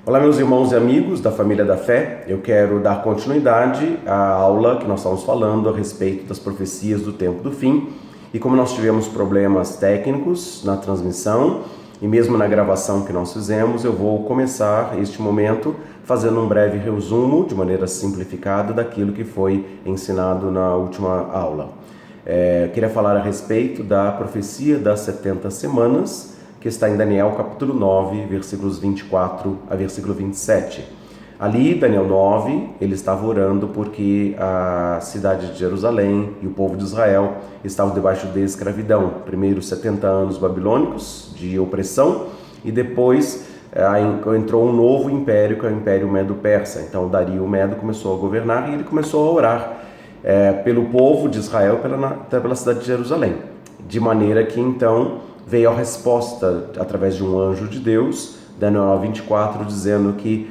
Olá, meus irmãos e amigos da família da fé. Eu quero dar continuidade à aula que nós estamos falando a respeito das profecias do tempo do fim. E como nós tivemos problemas técnicos na transmissão e mesmo na gravação que nós fizemos, eu vou começar este momento fazendo um breve resumo, de maneira simplificada, daquilo que foi ensinado na última aula. Eu queria falar a respeito da profecia das 70 semanas, que está em Daniel capítulo 9, versículos 24 a versículo 27. Ali, Daniel 9, ele estava orando porque a cidade de Jerusalém e o povo de Israel estavam debaixo de escravidão. Primeiro 70 anos babilônicos de opressão e depois entrou um novo império, que é o Império Medo-Persa. Então Dario Medo começou a governar e ele começou a orar pelo povo de Israel e pela cidade de Jerusalém. De maneira que então veio a resposta através de um anjo de Deus, Daniel 24, dizendo que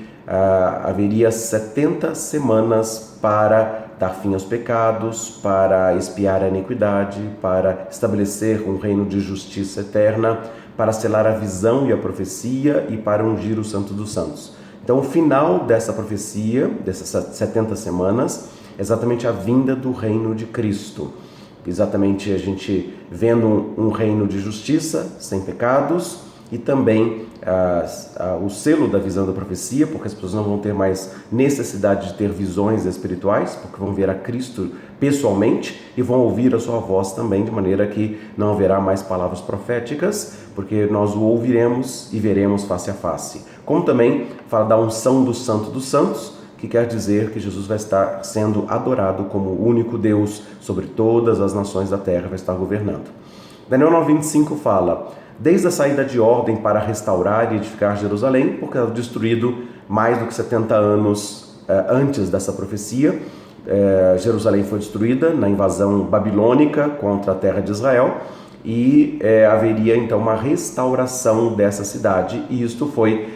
haveria 70 semanas para dar fim aos pecados, para expiar a iniquidade, para estabelecer um reino de justiça eterna, para selar a visão e a profecia e para ungir o Santo dos Santos. Então, o final dessa profecia, dessas 70 semanas, é exatamente a vinda do reino de Cristo. Exatamente a gente vendo um reino de justiça, sem pecados, e também o selo da visão da profecia, porque as pessoas não vão ter mais necessidade de ter visões espirituais, porque vão ver a Cristo pessoalmente e vão ouvir a sua voz também, de maneira que não haverá mais palavras proféticas, porque nós o ouviremos e veremos face a face. Como também fala da unção do Santo dos Santos, que quer dizer que Jesus vai estar sendo adorado como o único Deus sobre todas as nações da terra, vai estar governando. Daniel 9:25 fala: desde a saída de ordem para restaurar e edificar Jerusalém, porque era destruído mais do que 70 anos antes dessa profecia. Jerusalém foi destruída na invasão babilônica contra a terra de Israel e haveria então uma restauração dessa cidade, e isto foi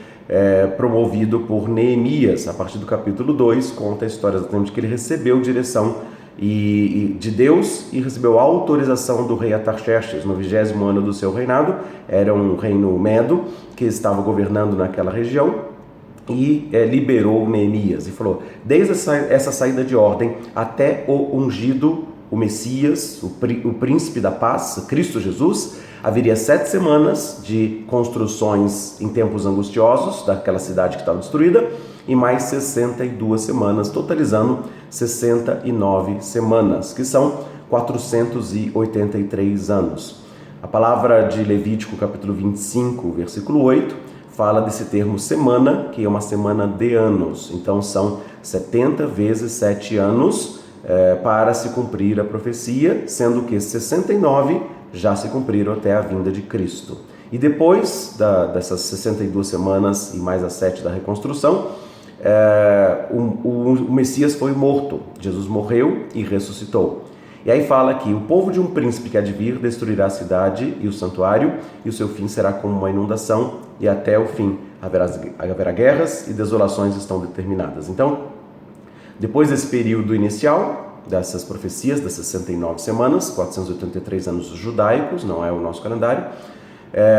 promovido por Neemias. A partir do capítulo 2 conta a história exatamente que ele recebeu direção de Deus e recebeu a autorização do rei Artaxerxes no 20º ano do seu reinado. Era um reino medo que estava governando naquela região e liberou Neemias e falou: desde essa saída de ordem até o ungido, o Messias, o príncipe da paz, Cristo Jesus, haveria 7 semanas de construções em tempos angustiosos daquela cidade que estava destruída e mais 62 semanas, totalizando 69 semanas, que são 483 anos. A palavra de Levítico capítulo 25, versículo 8, fala desse termo semana, que é uma semana de anos. Então são 70 vezes 7 anos para se cumprir a profecia, sendo que 69 já se cumpriram até a vinda de Cristo. E depois dessas 62 semanas e mais as 7 da reconstrução, o Messias foi morto. Jesus morreu e ressuscitou. E aí fala que o povo de um príncipe que há de vir destruirá a cidade e o santuário, e o seu fim será como uma inundação, e até o fim haverá guerras e desolações estão determinadas. Então, depois desse período inicial dessas profecias, das 69 semanas, 483 anos judaicos, não é o nosso calendário,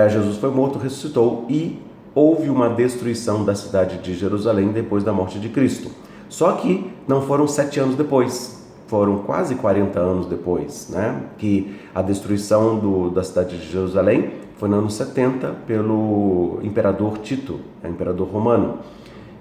Jesus foi morto, ressuscitou e houve uma destruição da cidade de Jerusalém depois da morte de Cristo. Só que não foram 7 anos depois, foram quase 40 anos depois, né? Que a destruição da cidade de Jerusalém foi no ano 70 pelo imperador Tito, imperador romano.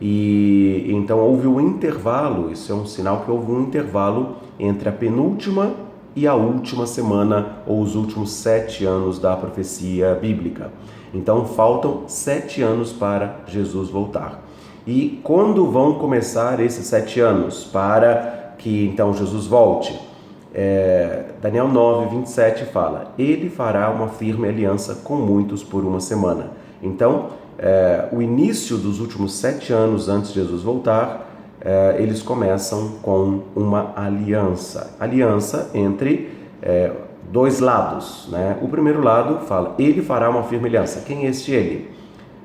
E então houve um intervalo, isso é um sinal que houve um intervalo entre a penúltima e a última semana, ou os últimos 7 anos da profecia bíblica. Então faltam 7 anos para Jesus voltar. E quando vão começar esses 7 anos para que então Jesus volte? Daniel 9:27 fala: ele fará uma firme aliança com muitos por uma semana. Então, o início dos últimos 7 anos antes de Jesus voltar, eles começam com uma aliança entre dois lados, né? O primeiro lado fala: ele fará uma firme aliança. Quem é este ele?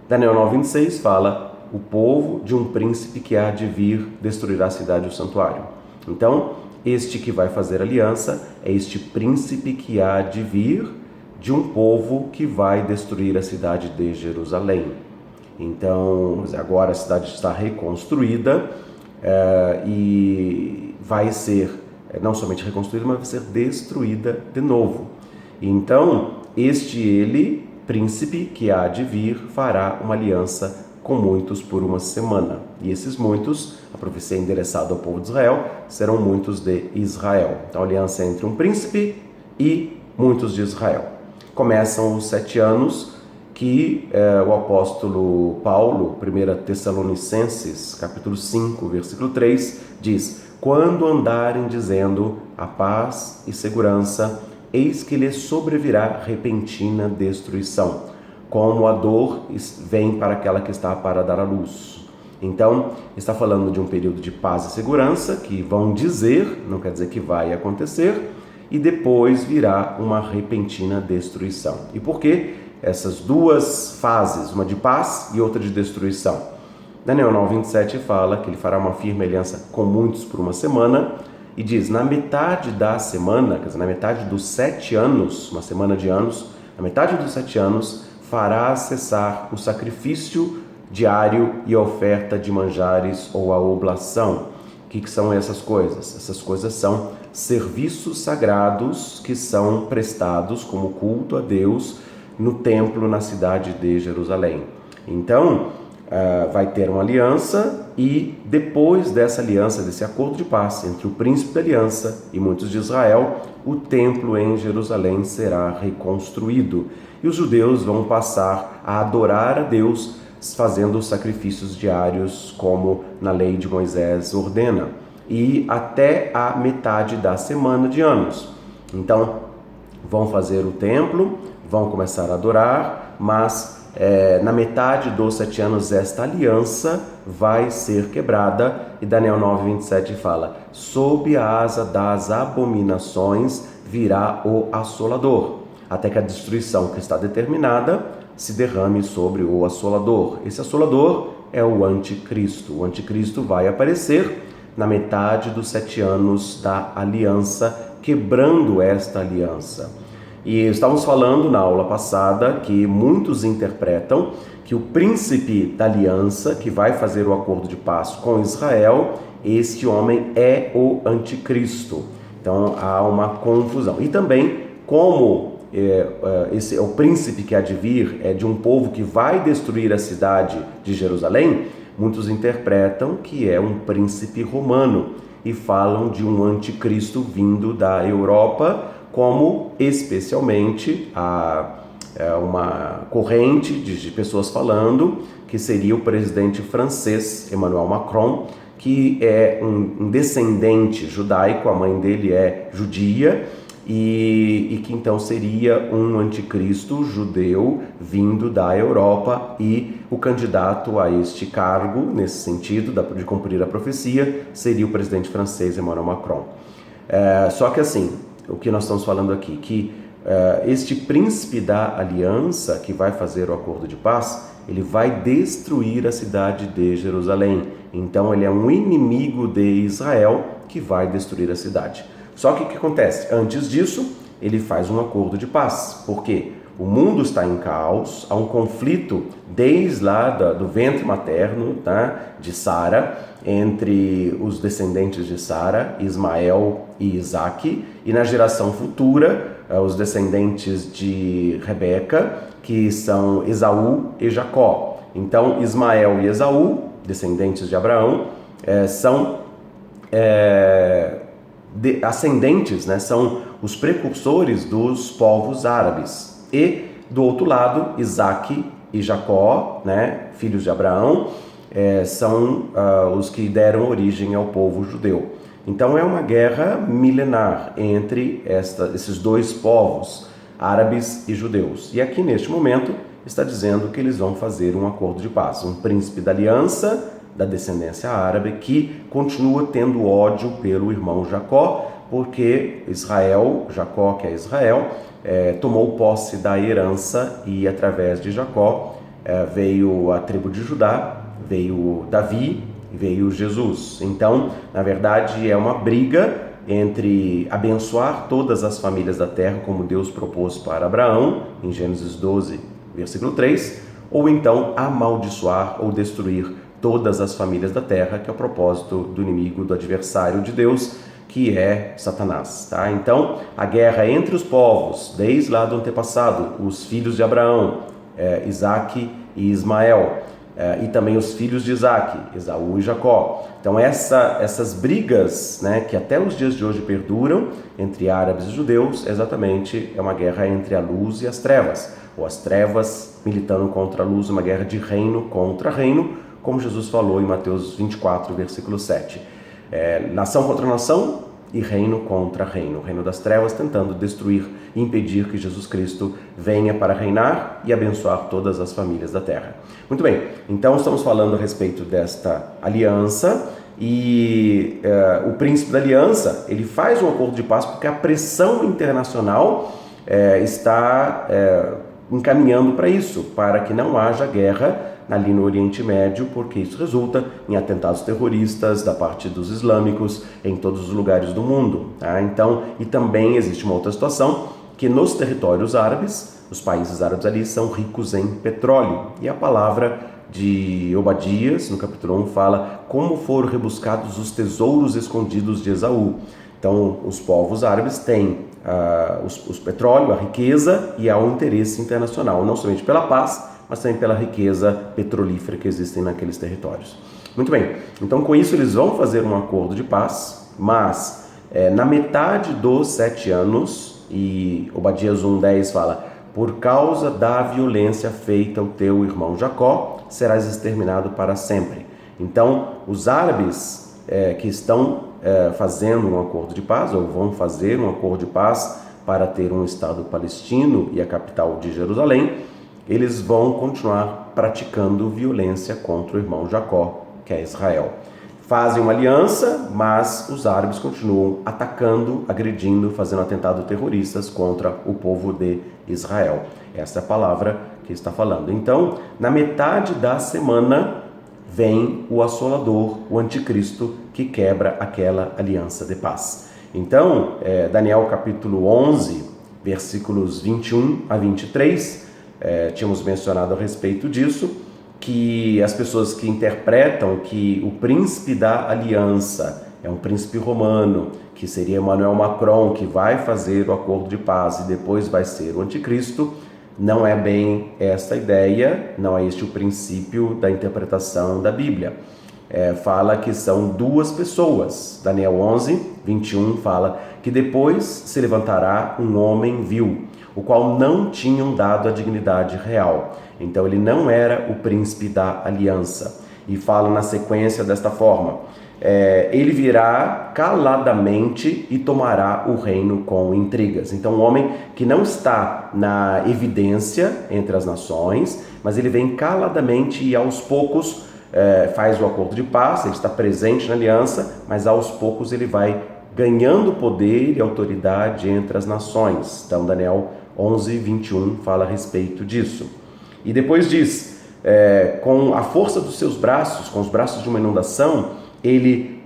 Daniel 9:26 fala: o povo de um príncipe que há de vir destruirá a cidade e o santuário. Então, este que vai fazer aliança é este príncipe que há de vir de um povo que vai destruir a cidade de Jerusalém. Então, agora a cidade está reconstruída e vai ser não somente reconstruída, mas vai ser destruída de novo. Então, ele, príncipe que há de vir, fará uma aliança com muitos por uma semana. E esses muitos, a profecia endereçada ao povo de Israel, serão muitos de Israel. Então, a aliança é entre um príncipe e muitos de Israel. Começam os 7 anos que o apóstolo Paulo, 1 Tessalonicenses, capítulo 5, versículo 3, diz: quando andarem dizendo a paz e segurança, eis que lhes sobrevirá repentina destruição, como a dor vem para aquela que está para dar à luz. Então, está falando de um período de paz e segurança, que vão dizer, não quer dizer que vai acontecer, e depois virá uma repentina destruição. E por que essas duas fases, uma de paz e outra de destruição? Daniel 9:27 fala que ele fará uma firme aliança com muitos por uma semana, e diz, na metade da semana, quer dizer, na metade dos 7 anos, uma semana de anos, na metade dos 7 anos, fará cessar o sacrifício diário e a oferta de manjares ou a oblação. O que são essas coisas? Essas coisas são serviços sagrados que são prestados como culto a Deus no templo na cidade de Jerusalém. Então, vai ter uma aliança, e depois dessa aliança, desse acordo de paz entre o príncipe da aliança e muitos de Israel, o templo em Jerusalém será reconstruído e os judeus vão passar a adorar a Deus fazendo os sacrifícios diários como na lei de Moisés ordena, e até a metade da semana de anos. Então vão fazer o templo, vão começar a adorar, mas na metade dos 7 anos esta aliança vai ser quebrada, e Daniel 9:27 fala: sob a asa das abominações virá o assolador, até que a destruição que está determinada se derrame sobre o assolador. Esse assolador é o anticristo. O anticristo vai aparecer na metade dos 7 anos da aliança, quebrando esta aliança. E estávamos falando na aula passada que muitos interpretam que o príncipe da aliança, que vai fazer o acordo de paz com Israel, este homem é o anticristo. Então há uma confusão. E também, como esse é o príncipe que há de vir, é de um povo que vai destruir a cidade de Jerusalém, muitos interpretam que é um príncipe romano e falam de um anticristo vindo da Europa, como especialmente uma corrente de pessoas falando que seria o presidente francês Emmanuel Macron, que é um descendente judaico, a mãe dele é judia, e que então seria um anticristo judeu vindo da Europa, e o candidato a este cargo, nesse sentido de cumprir a profecia, seria o presidente francês Emmanuel Macron. Só que assim, o que nós estamos falando aqui, que este príncipe da aliança que vai fazer o acordo de paz, ele vai destruir a cidade de Jerusalém. Então ele é um inimigo de Israel que vai destruir a cidade. Só que o que acontece? Antes disso, ele faz um acordo de paz. Por quê? O mundo está em caos, há um conflito desde lá do ventre materno, tá, de Sara, entre os descendentes de Sara, Ismael e Isaque, e na geração futura, os descendentes de Rebeca, que são Esaú e Jacó. Então, Ismael e Esaú, descendentes de Abraão, são ascendentes, né, são os precursores dos povos árabes. E, do outro lado, Isaque e Jacó, né, filhos de Abraão, são os que deram origem ao povo judeu. Então é uma guerra milenar entre esses dois povos, árabes e judeus. E aqui neste momento está dizendo que eles vão fazer um acordo de paz. Um príncipe da aliança, da descendência árabe, que continua tendo ódio pelo irmão Jacó, porque Jacó, que é Israel, tomou posse da herança, e através de Jacó veio a tribo de Judá, veio Davi, veio Jesus. Então, na verdade, é uma briga entre abençoar todas as famílias da terra, como Deus propôs para Abraão, em Gênesis 12, versículo 3, ou então amaldiçoar ou destruir todas as famílias da terra, que é o propósito do inimigo, do adversário de Deus, que é Satanás, tá? Então, a guerra entre os povos, desde lá do antepassado, os filhos de Abraão, Isaque e Ismael, e também os filhos de Isaque, Esaú e Jacó. Então, essas brigas, né, que até os dias de hoje perduram entre árabes e judeus, exatamente é uma guerra entre a luz e as trevas, ou as trevas militando contra a luz, uma guerra de reino contra reino, como Jesus falou em Mateus 24, versículo 7. Nação contra nação e reino contra reino. O reino das trevas tentando destruir e impedir que Jesus Cristo venha para reinar e abençoar todas as famílias da terra. Muito bem, então estamos falando a respeito desta aliança e o príncipe da aliança, ele faz um acordo de paz porque a pressão internacional está encaminhando para isso, para que não haja guerra ali no Oriente Médio, porque isso resulta em atentados terroristas da parte dos islâmicos em todos os lugares do mundo, tá? Então, e também existe uma outra situação, que nos territórios árabes, os países árabes ali são ricos em petróleo, e a palavra de Obadias, no capítulo 1, fala como foram rebuscados os tesouros escondidos de Esaú. Então, os povos árabes têm os petróleo, a riqueza, e há um interesse internacional, não somente pela paz, mas também pela riqueza petrolífera que existem naqueles territórios. Muito bem, então com isso eles vão fazer um acordo de paz, mas na metade dos 7 anos, e Obadias 1:10 fala, por causa da violência feita ao teu irmão Jacó, serás exterminado para sempre. Então, os árabes que estão fazendo um acordo de paz, ou vão fazer um acordo de paz para ter um Estado palestino e a capital de Jerusalém, eles vão continuar praticando violência contra o irmão Jacó, que é Israel. Fazem uma aliança, mas os árabes continuam atacando, agredindo, fazendo atentados terroristas contra o povo de Israel. Essa é a palavra que está falando. Então, na metade da semana, vem o assolador, o anticristo, que quebra aquela aliança de paz. Então, Daniel capítulo 11, versículos 21 a 23, tínhamos mencionado a respeito disso, que as pessoas que interpretam que o príncipe da aliança é um príncipe romano, que seria Emmanuel Macron, que vai fazer o acordo de paz e depois vai ser o anticristo, não é bem esta ideia, não é este o princípio da interpretação da Bíblia. Fala que são duas pessoas. Daniel 11, 21 fala que depois se levantará um homem vil, o qual não tinham dado a dignidade real. Então ele não era o príncipe da aliança. E fala na sequência desta forma, ele virá caladamente e tomará o reino com intrigas. Então um homem que não está na evidência entre as nações, mas ele vem caladamente e aos poucos faz o acordo de paz, ele está presente na aliança, mas aos poucos ele vai ganhando poder e autoridade entre as nações. Então Daniel 11, 21 fala a respeito disso. E depois diz, com a força dos seus braços, com os braços de uma inundação, ele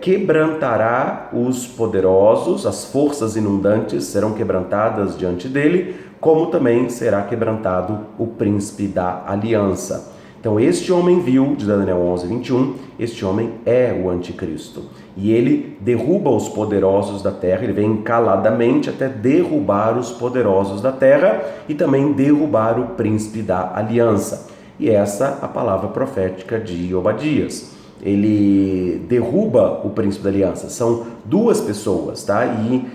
quebrantará os poderosos, as forças inundantes serão quebrantadas diante dele, como também será quebrantado o príncipe da aliança. Então este homem vil, de Daniel 11, 21, este homem é o anticristo. E ele derruba os poderosos da terra, ele vem caladamente até derrubar os poderosos da terra e também derrubar o príncipe da aliança. E essa é a palavra profética de Obadias. Ele derruba o príncipe da aliança, são duas pessoas, tá? E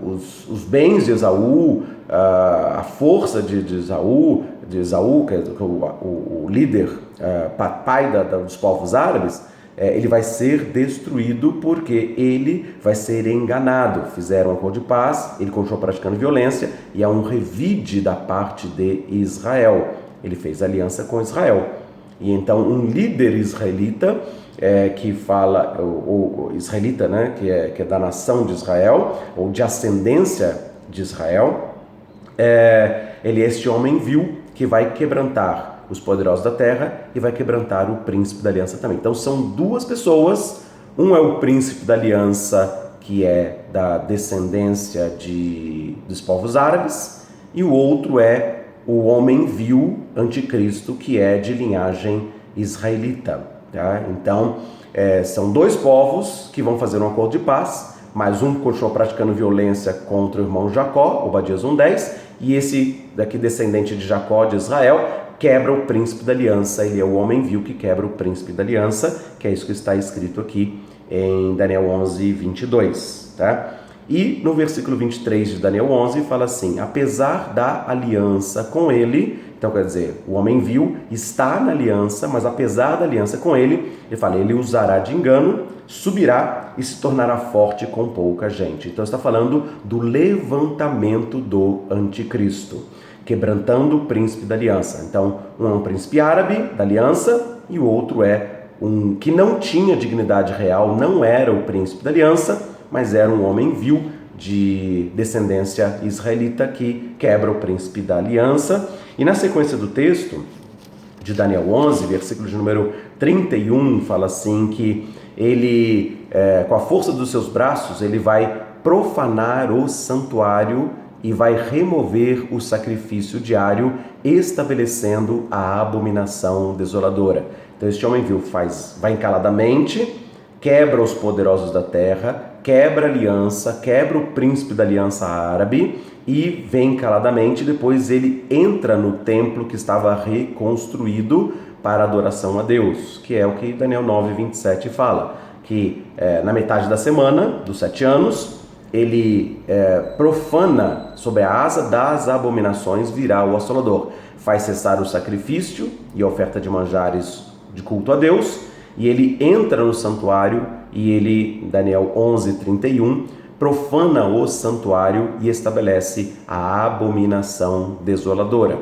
os bens de Esaú, a força de Esaú, que é o líder, pai dos povos árabes, ele vai ser destruído porque ele vai ser enganado. Fizeram um acordo de paz, ele continuou praticando violência e há um revide da parte de Israel. Ele fez aliança com Israel. E então um líder israelita que fala, o israelita, né, que é da nação de Israel, ou de ascendência de Israel, ele é este homem vil que vai quebrantar os poderosos da terra e vai quebrantar o príncipe da aliança também. Então são duas pessoas, um é o príncipe da aliança, que é da descendência dos povos árabes, e o outro é o homem vil anticristo, que é de linhagem israelita. Tá? Então, são dois povos que vão fazer um acordo de paz, mas um continua praticando violência contra o irmão Jacó, Obadias 1:10, e esse daqui, descendente de Jacó, de Israel, quebra o príncipe da aliança. Ele é o homem vil que quebra o príncipe da aliança, que é isso que está escrito aqui em Daniel 11:22. Tá? E no versículo 23 de Daniel 11 fala assim: apesar da aliança com ele, então quer dizer, o homem vil está na aliança, mas apesar da aliança com ele, ele fala, ele usará de engano, subirá e se tornará forte com pouca gente. Então está falando do levantamento do anticristo, quebrantando o príncipe da aliança. Então, um é um príncipe árabe da aliança e o outro é um que não tinha dignidade real, não era o príncipe da aliança, mas era um homem vil de descendência israelita que quebra o príncipe da aliança. E na sequência do texto de Daniel 11, versículo de número 31, fala assim que ele, com a força dos seus braços, ele vai profanar o santuário e vai remover o sacrifício diário, estabelecendo a abominação desoladora. Então este homem vil vai encaladamente, quebra os poderosos da terra, quebra a aliança, quebra o príncipe da aliança árabe e vem caladamente. Depois ele entra no templo que estava reconstruído para adoração a Deus, que é o que Daniel 9:27 fala, que na metade da semana, dos 7 anos, ele profana sob a asa das abominações, virá o assolador, faz cessar o sacrifício e a oferta de manjares de culto a Deus, e ele entra no santuário e ele, Daniel 11:31, profana o santuário e estabelece a abominação desoladora.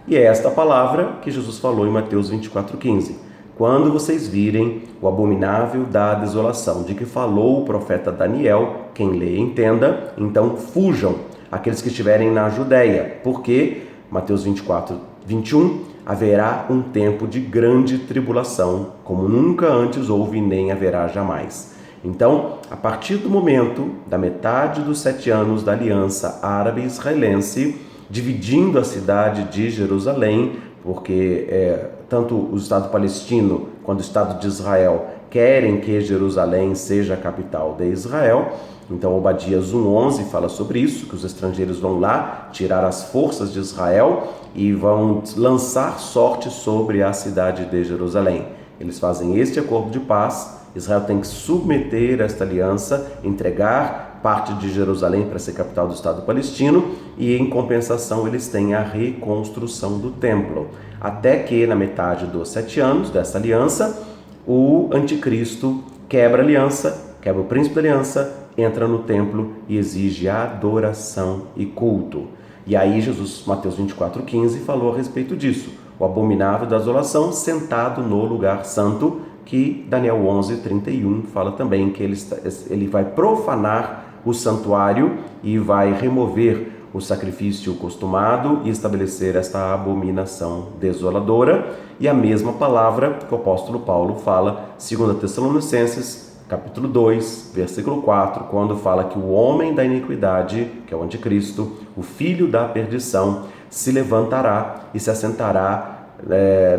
E é esta palavra que Jesus falou em Mateus 24:15. Quando vocês virem o abominável da desolação, de que falou o profeta Daniel, quem lê entenda, então fujam aqueles que estiverem na Judéia, porque, Mateus 24:21, haverá um tempo de grande tribulação, como nunca antes houve nem haverá jamais. Então, a partir do momento da metade dos 7 anos da aliança árabe-israelense, dividindo a cidade de Jerusalém, porque tanto o Estado palestino quanto o Estado de Israel querem que Jerusalém seja a capital de Israel. Então, Obadias 1:11 fala sobre isso, que os estrangeiros vão lá tirar as forças de Israel e vão lançar sorte sobre a cidade de Jerusalém. Eles fazem este acordo de paz. Israel tem que submeter esta aliança, entregar parte de Jerusalém para ser capital do Estado palestino e, em compensação, eles têm a reconstrução do templo. Até que, na metade dos 7 anos dessa aliança, o anticristo quebra a aliança, quebra o príncipe da aliança, entra no templo e exige adoração e culto. E aí Jesus, Mateus 24:15, falou a respeito disso. O abominável da desolação sentado no lugar santo, que Daniel 11:31 fala também que ele vai profanar o santuário e vai remover o sacrifício costumado e estabelecer esta abominação desoladora. E a mesma palavra que o apóstolo Paulo fala, 2 Tessalonicenses, capítulo 2, versículo 4, quando fala que o homem da iniquidade, que é o anticristo, o filho da perdição, se levantará e se assentará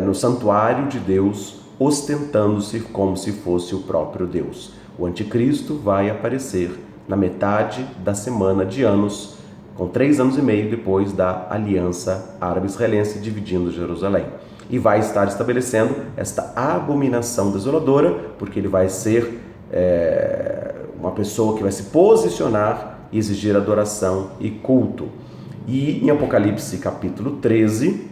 no santuário de Deus, ostentando-se como se fosse o próprio Deus. O anticristo vai aparecer na metade da semana de anos, com 3 anos e meio depois da aliança árabe-israelense dividindo Jerusalém. E vai estar estabelecendo esta abominação desoladora, porque ele vai ser uma pessoa que vai se posicionar e exigir adoração e culto. E em Apocalipse capítulo 13,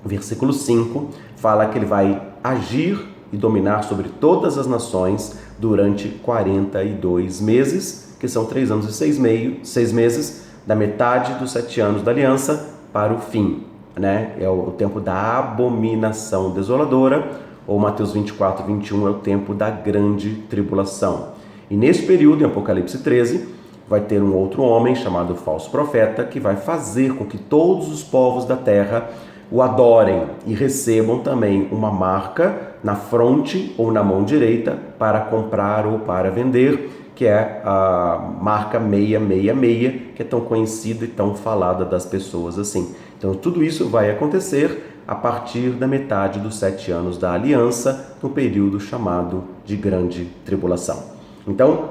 versículo 5, fala que ele vai agir e dominar sobre todas as nações durante 42 meses, que são 3 anos e 6 meses, da metade dos 7 anos da aliança para o fim, né? É o tempo da abominação desoladora, ou Mateus 24:21 é o tempo da grande tribulação. E nesse período, em Apocalipse 13, vai ter um outro homem chamado falso profeta, que vai fazer com que todos os povos da terra o adorem e recebam também uma marca na fronte ou na mão direita para comprar ou para vender, que é a marca 666, que é tão conhecida e tão falada das pessoas assim. Então tudo isso vai acontecer a partir da metade dos 7 anos da aliança, no período chamado de Grande Tribulação. Então,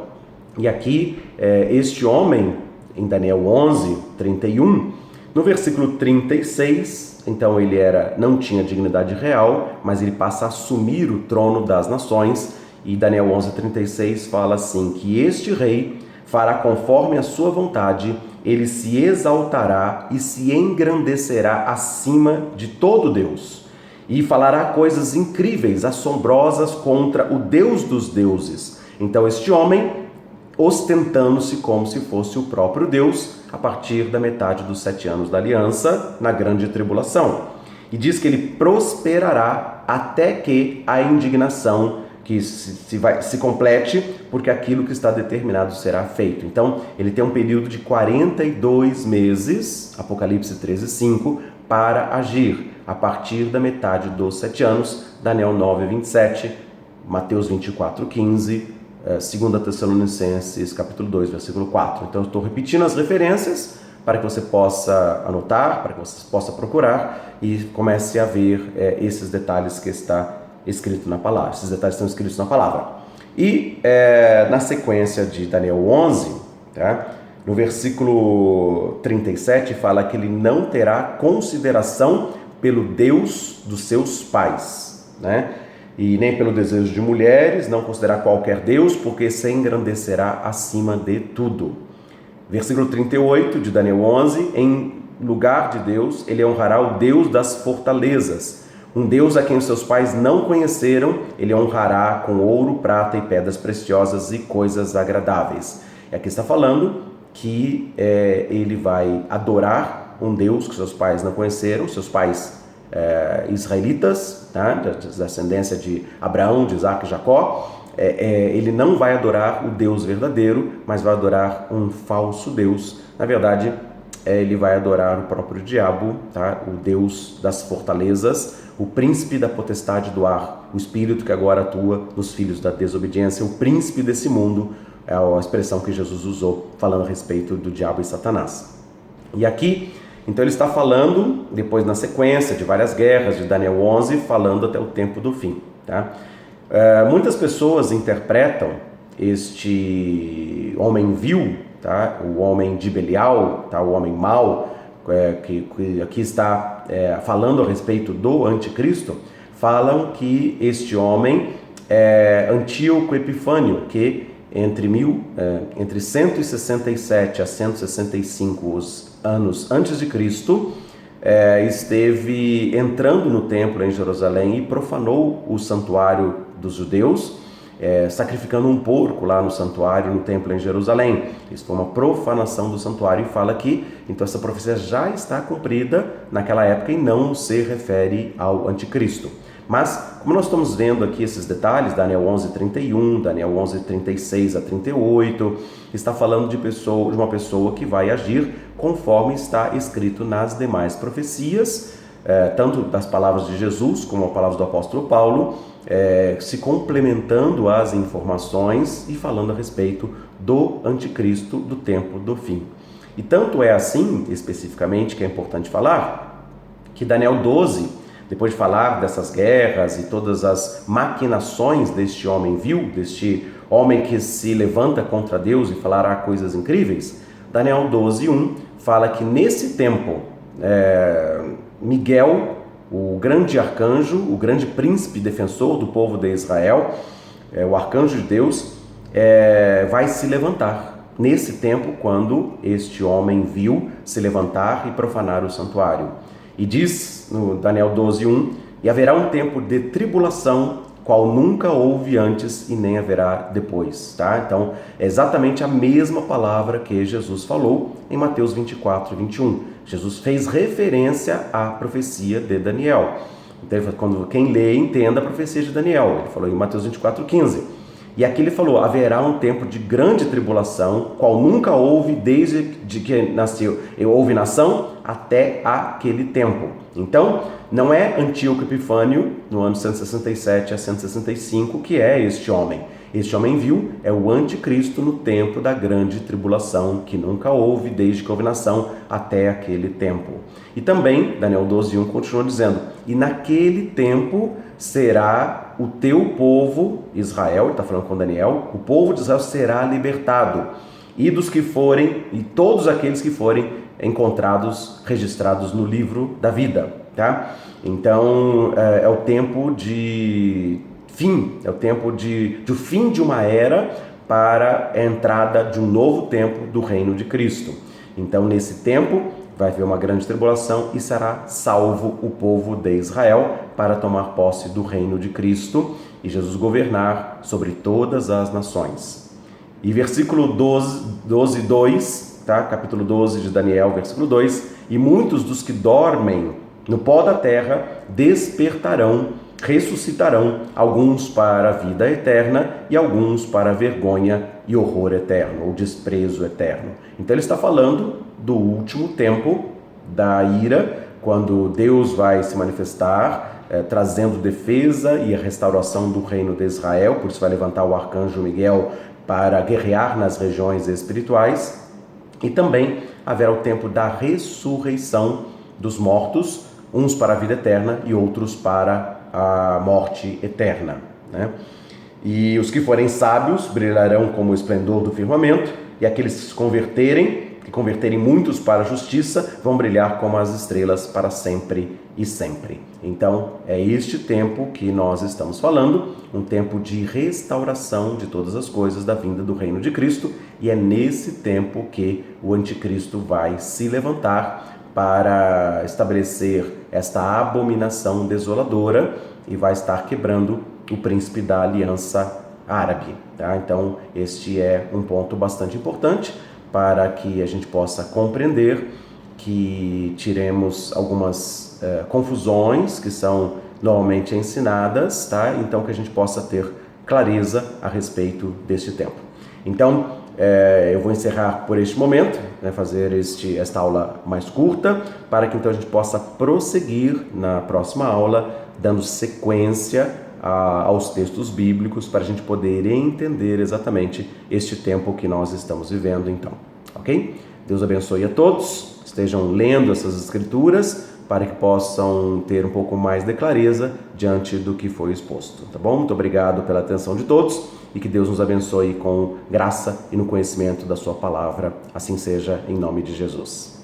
e aqui este homem, em Daniel 11, 31, no versículo 36, então ele não tinha dignidade real, mas ele passa a assumir o trono das nações, e Daniel 11, 36 fala assim, que este rei fará conforme a sua vontade, ele se exaltará e se engrandecerá acima de todo Deus, e falará coisas incríveis, assombrosas contra o Deus dos deuses. Então este homem, ostentando-se como se fosse o próprio Deus, a partir da metade dos 7 anos da aliança, na grande tribulação. E diz que ele prosperará até que a indignação que se complete, porque aquilo que está determinado será feito. Então, ele tem um período de 42 meses, Apocalipse 13:5, para agir, a partir da metade dos 7 anos, Daniel 9, 27, Mateus 24, 15, 2 Tessalonicenses, capítulo 2, versículo 4. Então, eu estou repetindo as referências para que você possa anotar, para que você possa procurar e comece a ver esses detalhes que está escrito na palavra. Esses detalhes estão escritos na palavra. E na sequência de Daniel 11, tá? No versículo 37, fala que ele não terá consideração pelo Deus dos seus pais, né? E nem pelo desejo de mulheres, não considerar qualquer Deus, porque se engrandecerá acima de tudo. Versículo 38 de Daniel 11, em lugar de Deus, ele honrará o Deus das fortalezas, um Deus a quem os seus pais não conheceram, ele honrará com ouro, prata e pedras preciosas e coisas agradáveis. E aqui está falando que ele vai adorar um Deus que seus pais não conheceram, seus pais israelitas, tá? Da descendência de Abraão, de Isaac e Jacó. Ele não vai adorar o Deus verdadeiro, mas vai adorar um falso Deus. Na verdade, ele vai adorar o próprio diabo, tá? O Deus das fortalezas, o príncipe da potestade do ar, o espírito que agora atua nos filhos da desobediência, o príncipe desse mundo, é a expressão que Jesus usou, falando a respeito do diabo e Satanás. E aqui, então ele está falando, depois na sequência de várias guerras, de Daniel 11, falando até o tempo do fim, tá? Muitas pessoas interpretam este homem vil, tá? O homem de Belial, tá? O homem mau, que aqui está falando a respeito do anticristo, falam que este homem é Antíoco Epifânio, que entre 167 a 165 anos antes de Cristo, esteve entrando no templo em Jerusalém e profanou o santuário dos judeus, sacrificando um porco lá no santuário, no templo em Jerusalém. Isso foi uma profanação do santuário, e fala que então essa profecia já está cumprida naquela época e não se refere ao anticristo. Mas, como nós estamos vendo aqui esses detalhes, Daniel 11, 31, Daniel 11, 36 a 38, está falando de uma pessoa que vai agir conforme está escrito nas demais profecias, tanto das palavras de Jesus como as palavras do apóstolo Paulo, se complementando as informações e falando a respeito do anticristo, do tempo do fim. E tanto é assim, especificamente, que é importante falar, que Daniel 12, depois de falar dessas guerras e todas as maquinações deste homem vil, deste homem que se levanta contra Deus e falará coisas incríveis, Daniel 12, 1, fala que nesse tempo, Miguel, o grande arcanjo, o grande príncipe defensor do povo de Israel, o arcanjo de Deus, vai se levantar nesse tempo, quando este homem vil se levantar e profanar o santuário. E diz no Daniel 12, 1, e haverá um tempo de tribulação, qual nunca houve antes e nem haverá depois. Tá? Então, é exatamente a mesma palavra que Jesus falou em Mateus 24, 21. Jesus fez referência à profecia de Daniel. Então, quando quem lê, entenda a profecia de Daniel. Ele falou em Mateus 24, 15. E aqui ele falou, haverá um tempo de grande tribulação, qual nunca houve desde que houve nação até aquele tempo. Então, não é Antíoco Epifânio, no ano 167 a 165, que é este homem. Este homem vil é o anticristo no tempo da grande tribulação, que nunca houve desde que houve nação até aquele tempo. E também, Daniel 12:1 continua dizendo: e naquele tempo será o teu povo, Israel, ele está falando com Daniel, o povo de Israel será libertado, e dos que forem, e todos aqueles que forem encontrados, registrados no livro da vida, tá? Então, é o tempo de fim, é o tempo do fim de uma era para a entrada de um novo tempo do reino de Cristo. Então, nesse tempo, vai haver uma grande tribulação e será salvo o povo de Israel para tomar posse do reino de Cristo e Jesus governar sobre todas as nações. E versículo 12:2, tá? Capítulo 12 de Daniel, versículo 2: e muitos dos que dormem no pó da terra despertarão, ressuscitarão, alguns para a vida eterna e alguns para a vergonha e horror eterno, ou desprezo eterno. Então ele está falando do último tempo da ira, quando Deus vai se manifestar, trazendo defesa e a restauração do reino de Israel. Por isso vai levantar o arcanjo Miguel para guerrear nas regiões espirituais. E também haverá o tempo da ressurreição dos mortos, uns para a vida eterna e outros para a morte eterna, né? E os que forem sábios brilharão como o esplendor do firmamento, e aqueles que se converterem muitos para a justiça, vão brilhar como as estrelas para sempre e sempre. Então, é este tempo que nós estamos falando, um tempo de restauração de todas as coisas da vinda do reino de Cristo, e é nesse tempo que o anticristo vai se levantar para estabelecer esta abominação desoladora e vai estar quebrando o príncipe da aliança árabe, tá? Então, este é um ponto bastante importante para que a gente possa compreender, que tiremos algumas confusões que são normalmente ensinadas, tá? Então, que a gente possa ter clareza a respeito deste tempo. Então, eu vou encerrar por este momento, né, fazer esta aula mais curta, para que então a gente possa prosseguir na próxima aula, dando sequência aos textos bíblicos, para a gente poder entender exatamente este tempo que nós estamos vivendo então, ok? Deus abençoe a todos, estejam lendo essas escrituras, para que possam ter um pouco mais de clareza diante do que foi exposto, tá bom? Muito obrigado pela atenção de todos e que Deus nos abençoe com graça e no conhecimento da sua palavra. Assim seja, em nome de Jesus.